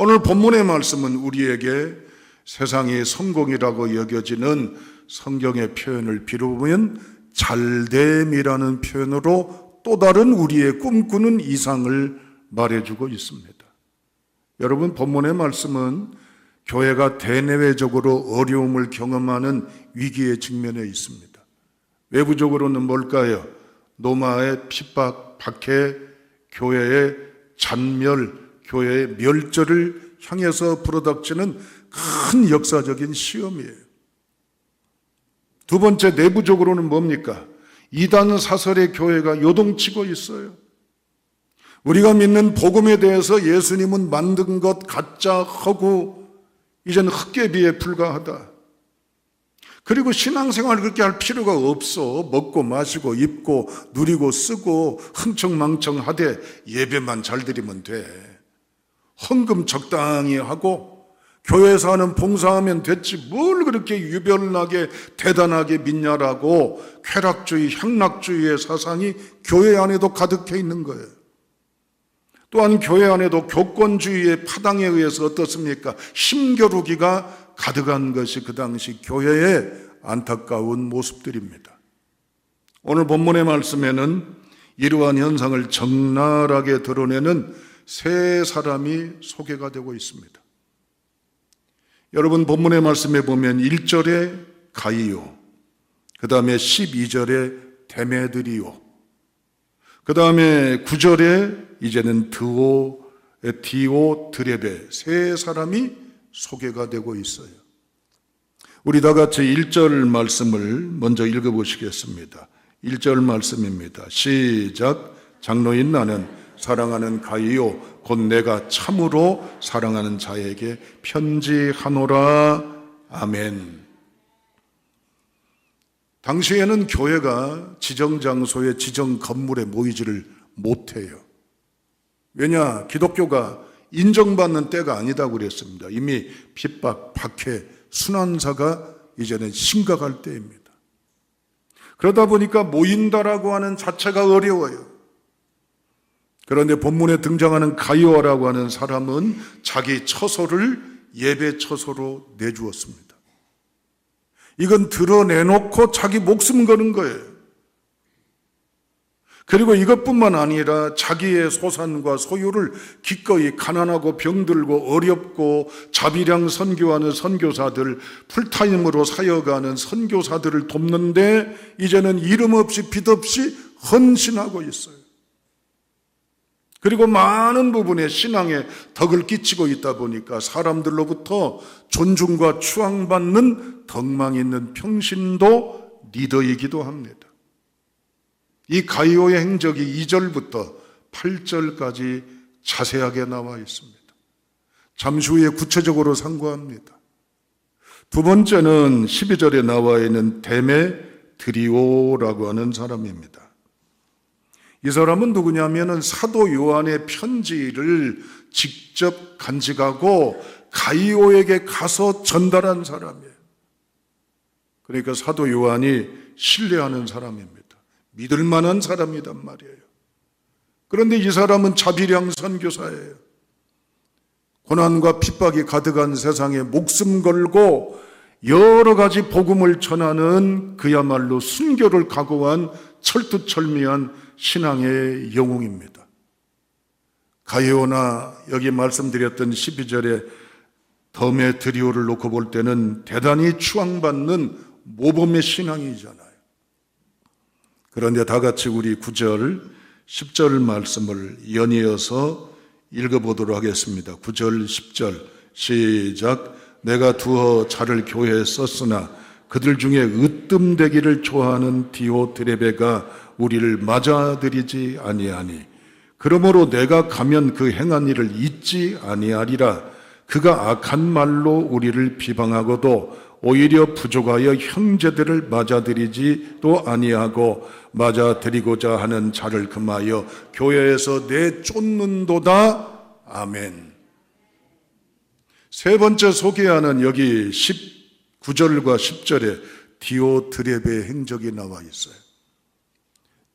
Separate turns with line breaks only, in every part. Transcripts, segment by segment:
오늘 본문의 말씀은 우리에게 세상의 성공이라고 여겨지는 성경의 표현을 빌어보면 잘됨이라는 표현으로 또 다른 우리의 꿈꾸는 이상을 말해주고 있습니다. 여러분, 본문의 말씀은 교회가 대내외적으로 어려움을 경험하는 위기에 직면해 있습니다. 외부적으로는 뭘까요? 노마의 핍박, 박해, 교회의 잔멸, 교회의 멸절을 향해서 불어닥치는 큰 역사적인 시험이에요. 두 번째, 내부적으로는 뭡니까? 이단 사설의 교회가 요동치고 있어요. 우리가 믿는 복음에 대해서 예수님은 만든 것 가짜, 허구, 이제는 헛개비에 불과하다. 그리고 신앙생활을 그렇게 할 필요가 없어. 먹고 마시고 입고 누리고 쓰고 흥청망청하되 예배만 잘 드리면 돼. 헌금 적당히 하고 교회에서 하는 봉사하면 됐지 뭘 그렇게 유별나게 대단하게 믿냐라고 쾌락주의, 향락주의의 사상이 교회 안에도 가득해 있는 거예요. 또한 교회 안에도 교권주의의 파당에 의해서 어떻습니까? 힘겨루기가 가득한 것이 그 당시 교회의 안타까운 모습들입니다. 오늘 본문의 말씀에는 이러한 현상을 적나라하게 드러내는 세 사람이 소개가 되고 있습니다. 여러분, 본문의 말씀에 보면 1절에 가이오, 그 다음에 12절에 데메드리오, 그 다음에 9절에 이제는 디오 드레베, 세 사람이 소개가 되고 있어요. 우리 다 같이 1절 말씀을 먼저 읽어보시겠습니다. 1절 말씀입니다. 시작. 장로인 나는 사랑하는 가이오 곧 내가 참으로 사랑하는 자에게 편지하노라. 아멘. 당시에는 교회가 지정장소에 지정 건물에 모이지를 못해요. 왜냐? 기독교가 인정받는 때가 아니다고 그랬습니다. 이미 핍박, 박해, 순환사가 이제는 심각할 때입니다. 그러다 보니까 모인다라고 하는 자체가 어려워요. 그런데 본문에 등장하는 가이오라고 하는 사람은 자기 처소를 예배 처소로 내주었습니다. 이건 드러내놓고 자기 목숨 거는 거예요. 그리고 이것뿐만 아니라 자기의 소산과 소유를 기꺼이 가난하고 병들고 어렵고 자비량 선교하는 선교사들, 풀타임으로 사역하는 선교사들을 돕는데 이제는 이름 없이 빚 없이 헌신하고 있어요. 그리고 많은 부분에 신앙에 덕을 끼치고 있다 보니까 사람들로부터 존중과 추앙받는 덕망 있는 평신도 리더이기도 합니다. 이 가이오의 행적이 2절부터 8절까지 자세하게 나와 있습니다. 잠시 후에 구체적으로 상고합니다. 두 번째는 12절에 나와 있는 데메드리오라고 하는 사람입니다. 이 사람은 누구냐면은 사도 요한의 편지를 직접 간직하고 가이오에게 가서 전달한 사람이에요. 그러니까 사도 요한이 신뢰하는 사람입니다. 믿을 만한 사람이란 말이에요. 그런데 이 사람은 자비량 선교사예요. 고난과 핍박이 가득한 세상에 목숨 걸고 여러 가지 복음을 전하는 그야말로 순교를 각오한 철두철미한 신앙의 영웅입니다. 가이오나 여기 말씀드렸던 12절에 데메드리오를 놓고 볼 때는 대단히 추앙받는 모범의 신앙이잖아요. 그런데 다 같이 우리 9절, 10절 말씀을 연이어서 읽어보도록 하겠습니다. 9절, 10절 시작. 내가 두어 자를 교회에 썼으나 그들 중에 으뜸되기를 좋아하는 디오드레베가 우리를 맞아들이지 아니하니 그러므로 내가 가면 그 행한 일을 잊지 아니하리라. 그가 악한 말로 우리를 비방하고도 오히려 부족하여 형제들을 맞아들이지도 아니하고 맞아들이고자 하는 자를 금하여 교회에서 내쫓는도다. 아멘. 세 번째 소개하는 여기 19절과 10절에 디오드레베의 행적이 나와 있어요.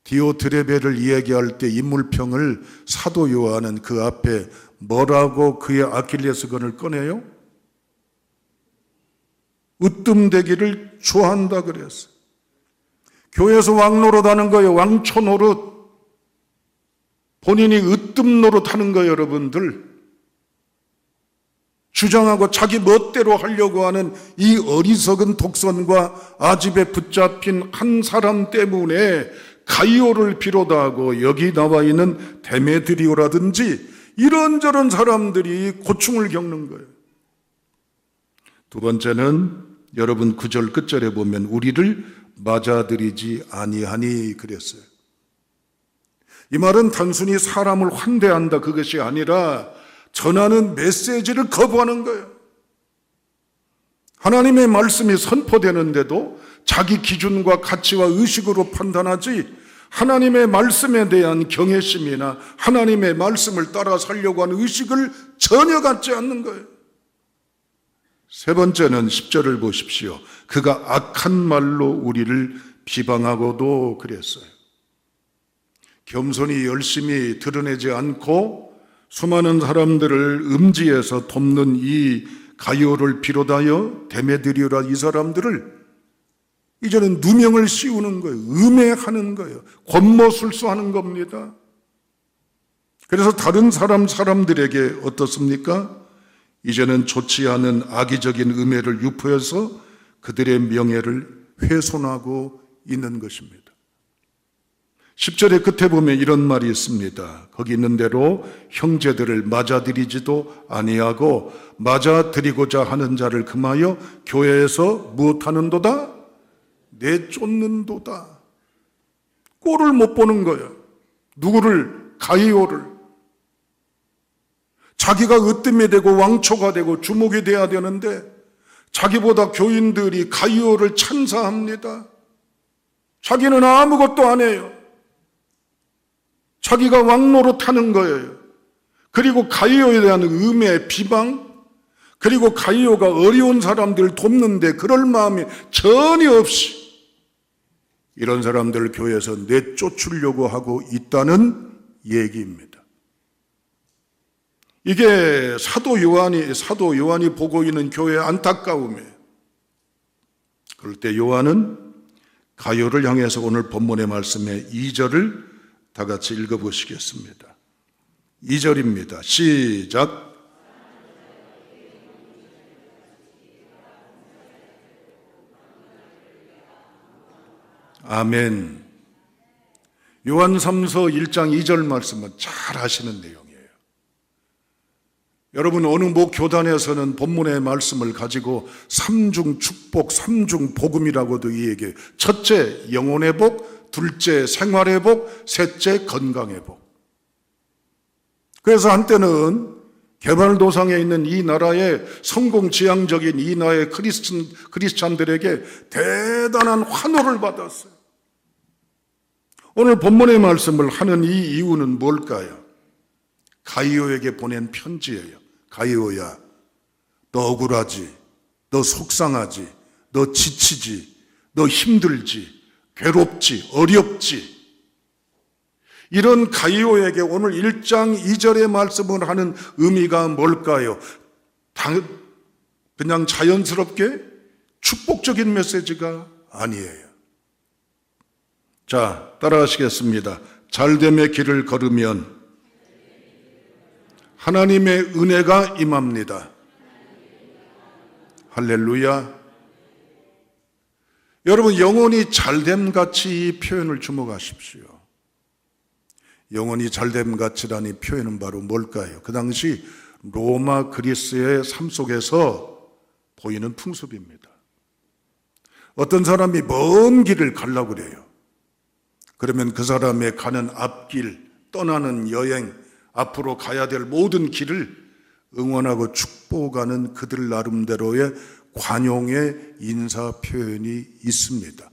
디오드레베를 이야기할 때 인물평을 사도 요한은 그 앞에 뭐라고 그의 아킬레스건을 꺼내요? 으뜸되기를 좋아한다 그랬어요. 교회에서 왕노릇하는 거예요. 왕초노릇. 본인이 으뜸 노릇하는 거예요, 여러분들. 주장하고 자기 멋대로 하려고 하는 이 어리석은 독선과 아집에 붙잡힌 한 사람 때문에 가이오를 비롯하고 여기 나와 있는 데메드리오라든지 이런저런 사람들이 고충을 겪는 거예요. 두 번째는 여러분 9절 끝절에 보면 우리를 맞아들이지 아니하니 그랬어요. 이 말은 단순히 사람을 환대한다 그것이 아니라 전하는 메시지를 거부하는 거예요. 하나님의 말씀이 선포되는데도 자기 기준과 가치와 의식으로 판단하지 하나님의 말씀에 대한 경외심이나 하나님의 말씀을 따라 살려고 하는 의식을 전혀 갖지 않는 거예요. 세 번째는 10절을 보십시오. 그가 악한 말로 우리를 비방하고도 그랬어요. 겸손히 열심히 드러내지 않고 수많은 사람들을 음지에서 돕는 이 가이오를 비롯하여 데메드리오라 이 사람들을 이제는 누명을 씌우는 거예요. 음해하는 거예요. 권모술수하는 겁니다. 그래서 다른 사람들에게 어떻습니까? 이제는 좋지 않은 악의적인 음해를 유포해서 그들의 명예를 훼손하고 있는 것입니다. 10절의 끝에 보면 이런 말이 있습니다. 거기 있는 대로 형제들을 맞아들이지도 아니하고 맞아들이고자 하는 자를 금하여 교회에서 무엇하는도다? 내쫓는도다. 꼴을 못 보는 거예요. 누구를? 가이오를. 자기가 으뜸이 되고 왕초가 되고 주목이 돼야 되는데 자기보다 교인들이 가이오를 찬사합니다. 자기는 아무것도 안 해요. 자기가 왕노릇하는 거예요. 그리고 가이오에 대한 음해, 비방, 그리고 가이오가 어려운 사람들을 돕는데 그럴 마음이 전혀 없이 이런 사람들을 교회에서 내쫓으려고 하고 있다는 얘기입니다. 이게 사도 요한이 보고 있는 교회의 안타까움이에요. 그럴 때 요한은 가이오를 향해서 오늘 본문의 말씀의 2절을 다 같이 읽어보시겠습니다. 2절입니다. 시작. 아멘. 요한 3서 1장 2절 말씀은 잘 아시는 내용이에요. 여러분 어느 모 교단에서는 본문의 말씀을 가지고 삼중 축복, 삼중 복음이라고도 이야기해요. 첫째 영혼의 복, 둘째 생활의 복, 셋째 건강의 복. 그래서 한때는 개발도상에 있는 이 나라의 성공지향적인 이 나라의 크리스찬들에게 대단한 환호를 받았어요. 오늘 본문의 말씀을 하는 이 이유는 뭘까요? 가이오에게 보낸 편지예요. 가이오야, 너 억울하지, 너 속상하지, 너 지치지, 너 힘들지, 괴롭지, 어렵지. 이런 가이오에게 오늘 1장 2절의 말씀을 하는 의미가 뭘까요? 그냥 자연스럽게 축복적인 메시지가 아니에요. 자, 따라하시겠습니다. 잘됨의 길을 걸으면 하나님의 은혜가 임합니다. 할렐루야. 여러분 영혼이 잘됨같이 이 표현을 주목하십시오. 영혼이 잘됨같이라는 표현은 바로 뭘까요? 그 당시 로마 그리스의 삶 속에서 보이는 풍습입니다. 어떤 사람이 먼 길을 가려고 그래요. 그러면 그 사람의 가는 앞길, 떠나는 여행, 앞으로 가야 될 모든 길을 응원하고 축복하는 그들 나름대로의 관용의 인사 표현이 있습니다.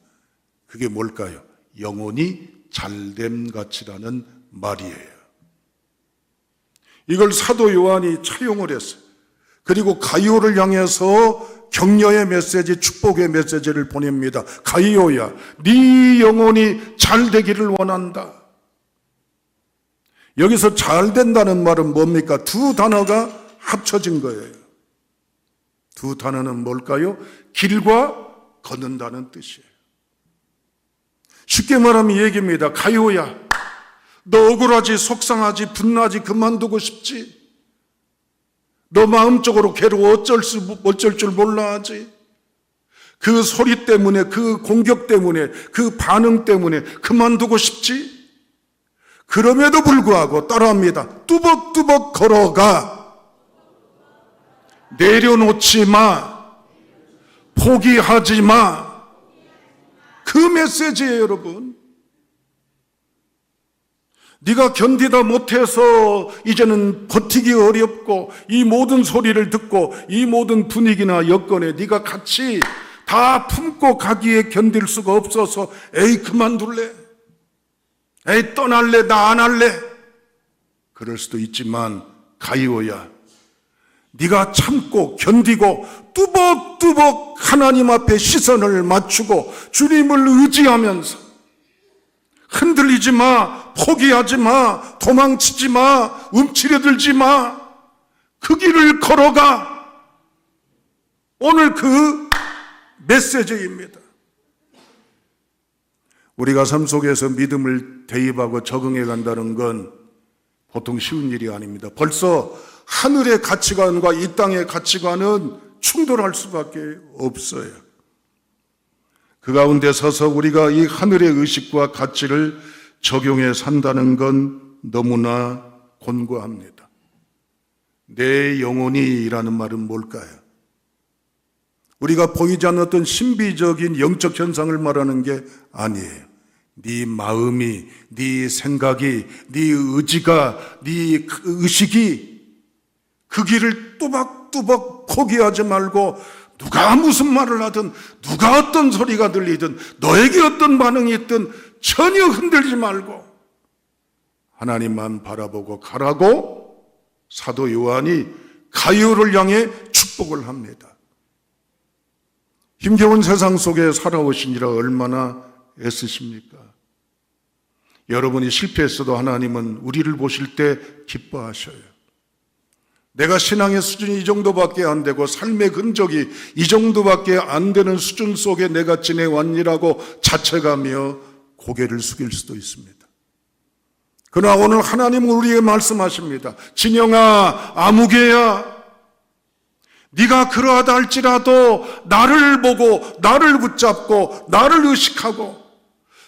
그게 뭘까요? 영혼이 잘됨같이라는 말이에요. 이걸 사도 요한이 차용을 했어요. 그리고 가이오를 향해서 격려의 메시지, 축복의 메시지를 보냅니다. 가이오야, 네 영혼이 잘 되기를 원한다. 여기서 잘 된다는 말은 뭡니까? 두 단어가 합쳐진 거예요. 두 단어는 뭘까요? 길과 걷는다는 뜻이에요. 쉽게 말하면 이 얘기입니다. 가요야, 너 억울하지, 속상하지, 분나지, 그만두고 싶지? 너 마음적으로 괴로워 어쩔 줄 몰라 하지? 그 소리 때문에, 그 공격 때문에, 그 반응 때문에 그만두고 싶지? 그럼에도 불구하고 따라합니다. 뚜벅뚜벅 걸어가. 내려놓지 마. 포기하지 마. 그 메시지예요, 여러분. 네가 견디다 못해서 이제는 버티기 어렵고 이 모든 소리를 듣고 이 모든 분위기나 여건에 네가 같이 다 품고 가기에 견딜 수가 없어서 에이 그만둘래? 에이 떠날래? 나 안 할래? 그럴 수도 있지만 가이오야, 네가 참고 견디고 뚜벅뚜벅 하나님 앞에 시선을 맞추고 주님을 의지하면서 흔들리지 마, 포기하지 마, 도망치지 마, 움츠려들지 마. 그 길을 걸어가. 오늘 그 메시지입니다. 우리가 삶 속에서 믿음을 대입하고 적응해 간다는 건 보통 쉬운 일이 아닙니다. 벌써 하늘의 가치관과 이 땅의 가치관은 충돌할 수밖에 없어요. 그 가운데 서서 우리가 이 하늘의 의식과 가치를 적용해 산다는 건 너무나 곤고합니다. 내 영혼이라는 말은 뭘까요? 우리가 보이지 않는 어떤 신비적인 영적 현상을 말하는 게 아니에요. 네 마음이, 네 생각이, 네 의지가, 네 의식이 그 길을 뚜벅뚜벅 포기하지 말고 누가 무슨 말을 하든 누가 어떤 소리가 들리든 너에게 어떤 반응이 있든 전혀 흔들지 말고 하나님만 바라보고 가라고 사도 요한이 가이오를 향해 축복을 합니다. 힘겨운 세상 속에 살아오시니라 얼마나 애쓰십니까? 여러분이 실패했어도 하나님은 우리를 보실 때 기뻐하셔요. 내가 신앙의 수준이 이 정도밖에 안 되고 삶의 흔적이 이 정도밖에 안 되는 수준 속에 내가 지내왔니라고 자책하며 고개를 숙일 수도 있습니다. 그러나 오늘 하나님은 우리에게 말씀하십니다. 진영아, 아무개야, 네가 그러하다 할지라도 나를 보고 나를 붙잡고 나를 의식하고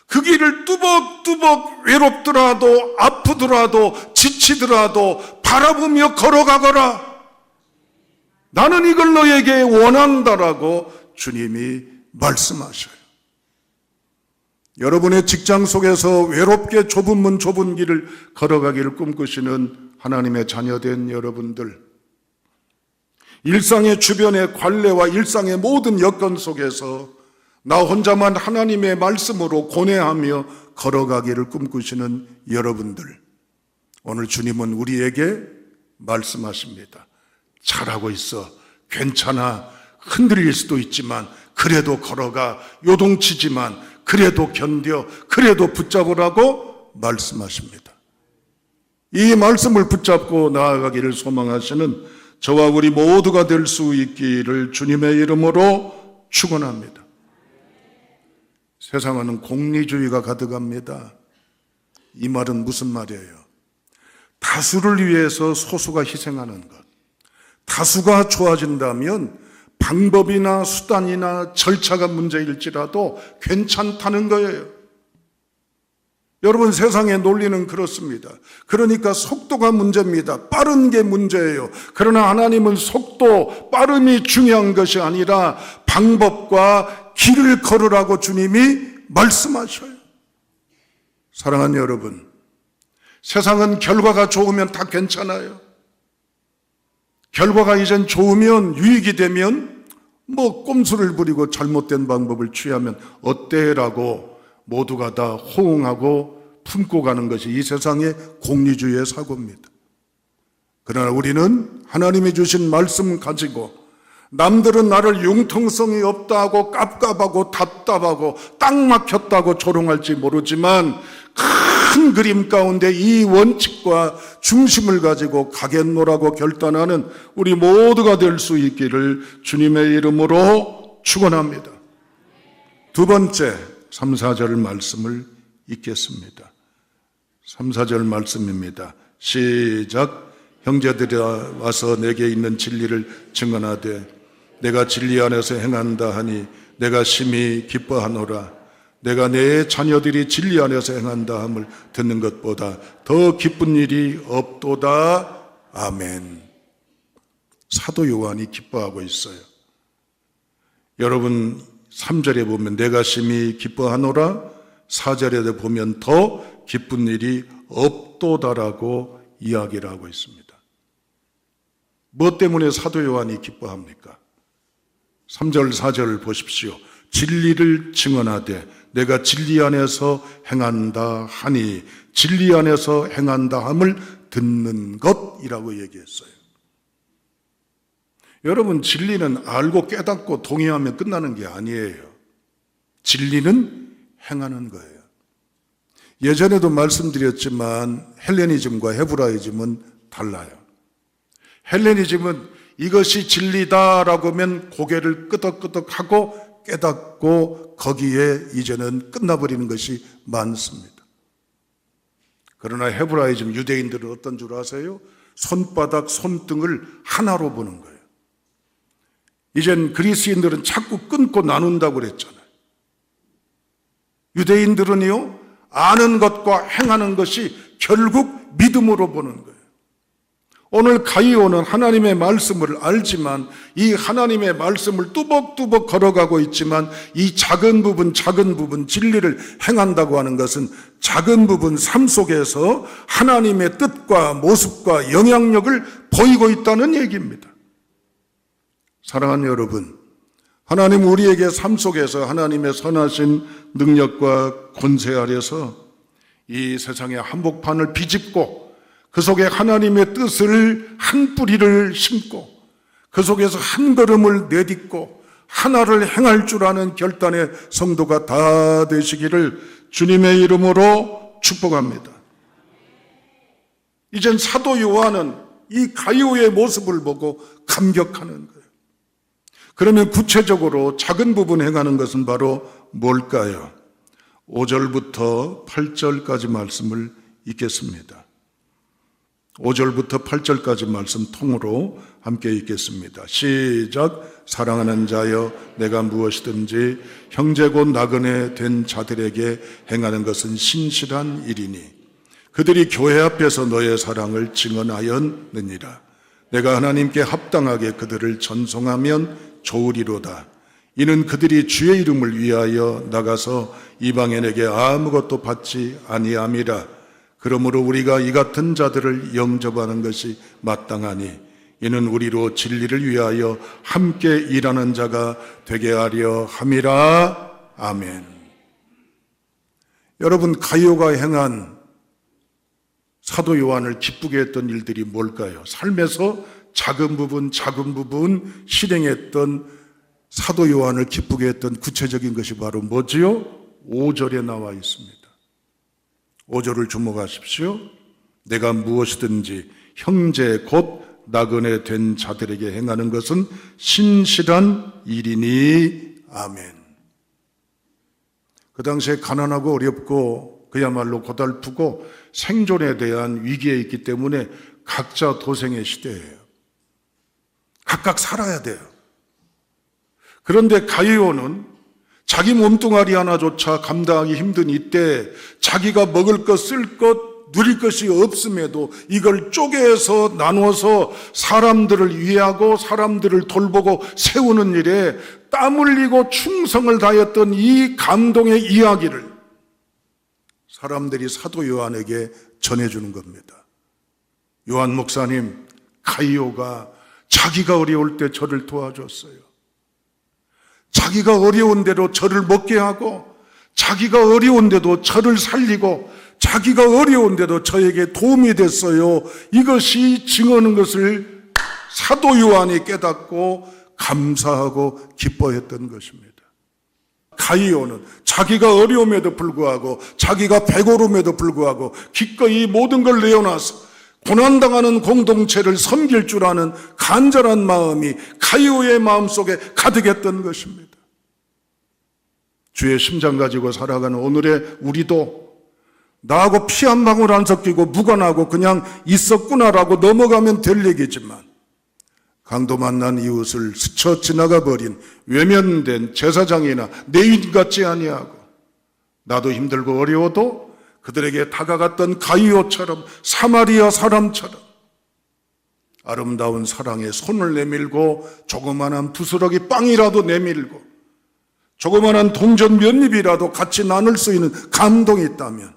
그 길을 뚜벅뚜벅 외롭더라도 아프더라도 지치더라도 바라보며 걸어가거라. 나는 이걸 너에게 원한다라고 주님이 말씀하셔요. 여러분의 직장 속에서 외롭게 좁은 문 좁은 길을 걸어가기를 꿈꾸시는 하나님의 자녀된 여러분들, 일상의 주변의 관례와 일상의 모든 여건 속에서 나 혼자만 하나님의 말씀으로 고뇌하며 걸어가기를 꿈꾸시는 여러분들, 오늘 주님은 우리에게 말씀하십니다. 잘하고 있어. 괜찮아. 흔들릴 수도 있지만 그래도 걸어가. 요동치지만 그래도 견뎌. 그래도 붙잡으라고 말씀하십니다. 이 말씀을 붙잡고 나아가기를 소망하시는 저와 우리 모두가 될 수 있기를 주님의 이름으로 축원합니다. 세상에는 공리주의가 가득합니다. 이 말은 무슨 말이에요? 다수를 위해서 소수가 희생하는 것. 다수가 좋아진다면 방법이나 수단이나 절차가 문제일지라도 괜찮다는 거예요. 여러분, 세상의 논리는 그렇습니다. 그러니까 속도가 문제입니다. 빠른 게 문제예요. 그러나 하나님은 속도, 빠름이 중요한 것이 아니라 방법과 길을 걸으라고 주님이 말씀하셔요. 사랑하는 여러분, 세상은 결과가 좋으면 다 괜찮아요. 결과가 이젠 좋으면, 유익이 되면 꼼수를 부리고 잘못된 방법을 취하면 어때라고 모두가 다 호응하고 품고 가는 것이 이 세상의 공리주의의 사고입니다. 그러나 우리는 하나님이 주신 말씀 가지고 남들은 나를 융통성이 없다고 깝깝하고 답답하고 딱 막혔다고 조롱할지 모르지만 큰 그림 가운데 이 원칙과 중심을 가지고 가겠노라고 결단하는 우리 모두가 될 수 있기를 주님의 이름으로 축원합니다. 두 번째 3, 4절 말씀을 읽겠습니다. 3, 4절 말씀입니다. 시작. 형제들이 와서 내게 있는 진리를 증언하되 내가 진리 안에서 행한다 하니 내가 심히 기뻐하노라. 내가 내 자녀들이 진리 안에서 행한다 함을 듣는 것보다 더 기쁜 일이 없도다. 아멘. 사도 요한이 기뻐하고 있어요. 여러분 3절에 보면 내가 심히 기뻐하노라, 4절에 보면 더 기쁜 일이 없도다라고 이야기를 하고 있습니다. 무엇 때문에 사도 요한이 기뻐합니까? 3절 4절을 보십시오. 진리를 증언하되 내가 진리 안에서 행한다 하니, 진리 안에서 행한다 함을 듣는 것이라고 얘기했어요. 여러분, 진리는 알고 깨닫고 동의하면 끝나는 게 아니에요. 진리는 행하는 거예요. 예전에도 말씀드렸지만 헬레니즘과 헤브라이즘은 달라요. 헬레니즘은 이것이 진리다라고 하면 고개를 끄덕끄덕하고 깨닫고 거기에 이제는 끝나버리는 것이 많습니다. 그러나 헤브라이즘 유대인들은 어떤 줄 아세요? 손바닥, 손등을 하나로 보는 거예요. 이젠 그리스인들은 자꾸 끊고 나눈다고 그랬잖아요. 유대인들은요, 아는 것과 행하는 것이 결국 믿음으로 보는 거예요. 오늘 가이오는 하나님의 말씀을 알지만 이 하나님의 말씀을 뚜벅뚜벅 걸어가고 있지만 이 작은 부분 진리를 행한다고 하는 것은 작은 부분 삶 속에서 하나님의 뜻과 모습과 영향력을 보이고 있다는 얘기입니다. 사랑하는 여러분, 하나님 우리에게 삶 속에서 하나님의 선하신 능력과 권세 아래서 이 세상의 한복판을 비집고 그 속에 하나님의 뜻을 한 뿌리를 심고 그 속에서 한 걸음을 내딛고 하나를 행할 줄 아는 결단의 성도가 다 되시기를 주님의 이름으로 축복합니다. 이젠 사도 요한은 이 가이오의 모습을 보고 감격하는 거예요. 그러면 구체적으로 작은 부분 행하는 것은 바로 뭘까요? 5절부터 8절까지 말씀을 읽겠습니다. 5절부터 8절까지 말씀 통으로 함께 읽겠습니다. 시작. 사랑하는 자여, 내가 무엇이든지 형제 곧 나그네 된 자들에게 행하는 것은 신실한 일이니 그들이 교회 앞에서 너의 사랑을 증언하였느니라. 내가 하나님께 합당하게 그들을 전송하면 좋으리로다. 이는 그들이 주의 이름을 위하여 나가서 이방인에게 아무것도 받지 아니함이라. 그러므로 우리가 이 같은 자들을 영접하는 것이 마땅하니 이는 우리로 진리를 위하여 함께 일하는 자가 되게 하려 함이라. 아멘. 여러분, 가이오가 행한 사도 요한을 기쁘게 했던 일들이 뭘까요? 삶에서 작은 부분 실행했던 사도 요한을 기쁘게 했던 구체적인 것이 바로 뭐지요? 5절에 나와 있습니다. 5절을 주목하십시오. 내가 무엇이든지 형제 곧 나그네 된 자들에게 행하는 것은 신실한 일이니. 아멘. 그 당시에 가난하고 어렵고 그야말로 고달프고 생존에 대한 위기에 있기 때문에 각자 도생의 시대예요. 각각 살아야 돼요. 그런데 가이오는 자기 몸뚱아리 하나조차 감당하기 힘든 이때 자기가 먹을 것, 쓸 것, 누릴 것이 없음에도 이걸 쪼개서 나눠서 사람들을 위하고 사람들을 돌보고 세우는 일에 땀 흘리고 충성을 다했던 이 감동의 이야기를 사람들이 사도 요한에게 전해주는 겁니다. 요한 목사님, 가이오가 자기가 어려울 때 저를 도와줬어요. 자기가 어려운데도 저를 먹게 하고 자기가 어려운데도 저를 살리고 자기가 어려운데도 저에게 도움이 됐어요. 이것이 증언한 것을 사도 요한이 깨닫고 감사하고 기뻐했던 것입니다. 가이오는 자기가 어려움에도 불구하고 자기가 배고름에도 불구하고 기꺼이 모든 걸 내어놔서 고난당하는 공동체를 섬길 줄 아는 간절한 마음이 가이오의 마음속에 가득했던 것입니다. 주의 심장 가지고 살아가는 오늘의 우리도 나하고 피 한 방울 안 섞이고 무관하고 그냥 있었구나라고 넘어가면 될 얘기지만 강도 만난 이웃을 스쳐 지나가 버린 외면된 제사장이나 내인 같지 아니하고 나도 힘들고 어려워도 그들에게 다가갔던 가이오처럼 사마리아 사람처럼 아름다운 사랑에 손을 내밀고 조그만한 부스러기 빵이라도 내밀고 조그만한 동전 몇 입이라도 같이 나눌 수 있는 감동이 있다면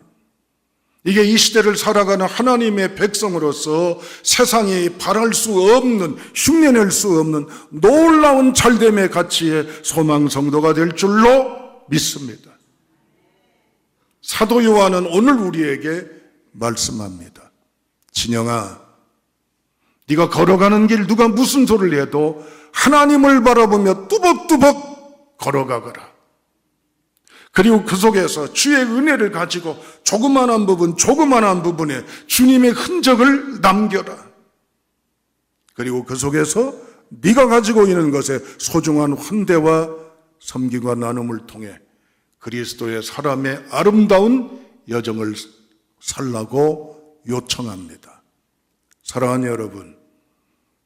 이게 이 시대를 살아가는 하나님의 백성으로서 세상이 바랄 수 없는, 흉내낼 수 없는 놀라운 잘됨의 가치의 소망 성도가 될 줄로 믿습니다. 사도 요한은 오늘 우리에게 말씀합니다. 진영아, 네가 걸어가는 길 누가 무슨 소리를 해도 하나님을 바라보며 뚜벅뚜벅 걸어가거라. 그리고 그 속에서 주의 은혜를 가지고 조그만한 부분에 주님의 흔적을 남겨라. 그리고 그 속에서 네가 가지고 있는 것에 소중한 환대와 섬김과 나눔을 통해 그리스도의 사람의 아름다운 여정을 살라고 요청합니다. 사랑하는 여러분,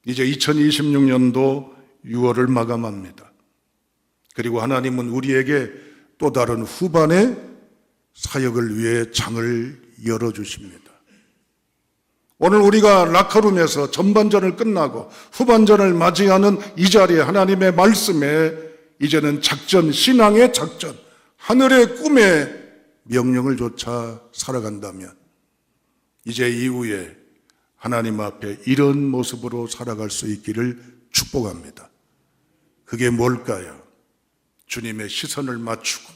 이제 2026년도 6월을 마감합니다. 그리고 하나님은 우리에게 또 다른 후반의 사역을 위해 장을 열어주십니다. 오늘 우리가 라커룸에서 전반전을 끝나고 후반전을 맞이하는 이 자리에 하나님의 말씀에 이제는 작전, 신앙의 작전, 하늘의 꿈의 명령을 좇아 살아간다면 이제 이후에 하나님 앞에 이런 모습으로 살아갈 수 있기를 축복합니다. 그게 뭘까요? 주님의 시선을 맞추고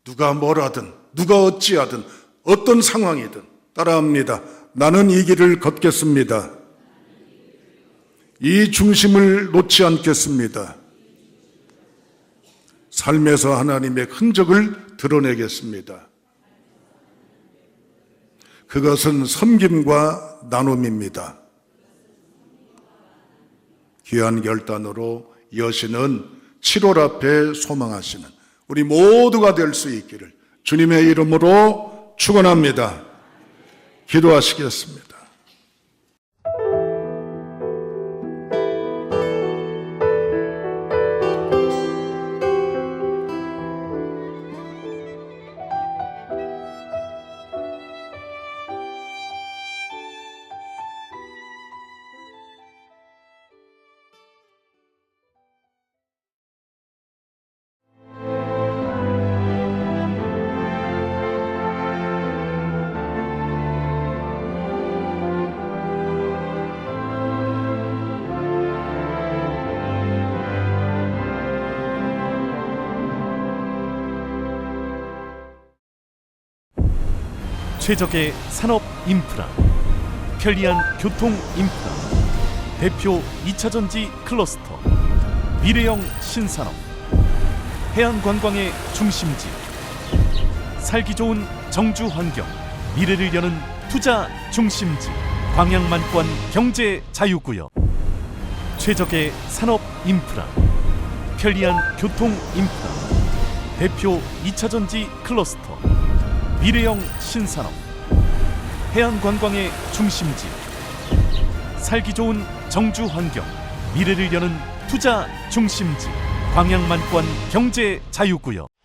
누가 뭐라든 누가 어찌하든 어떤 상황이든 따라합니다. 나는 이 길을 걷겠습니다. 이 중심을 놓지 않겠습니다. 삶에서 하나님의 흔적을 드러내겠습니다. 그것은 섬김과 나눔입니다. 귀한 결단으로 여신은 7월 앞에 소망하시는 우리 모두가 될 수 있기를 주님의 이름으로 축원합니다. 기도하시겠습니다.
최적의 산업 인프라, 편리한 교통 인프라, 대표 2차전지 클러스터, 미래형 신산업, 해안관광의 중심지, 살기 좋은 정주 환경, 미래를 여는 투자 중심지, 광양만권 경제 자유구역. 최적의 산업 인프라, 편리한 교통 인프라, 대표 2차전지 클러스터, 미래형 신산업, 해안관광의 중심지, 살기 좋은 정주 환경, 미래를 여는 투자 중심지, 광양만권 경제 자유구역.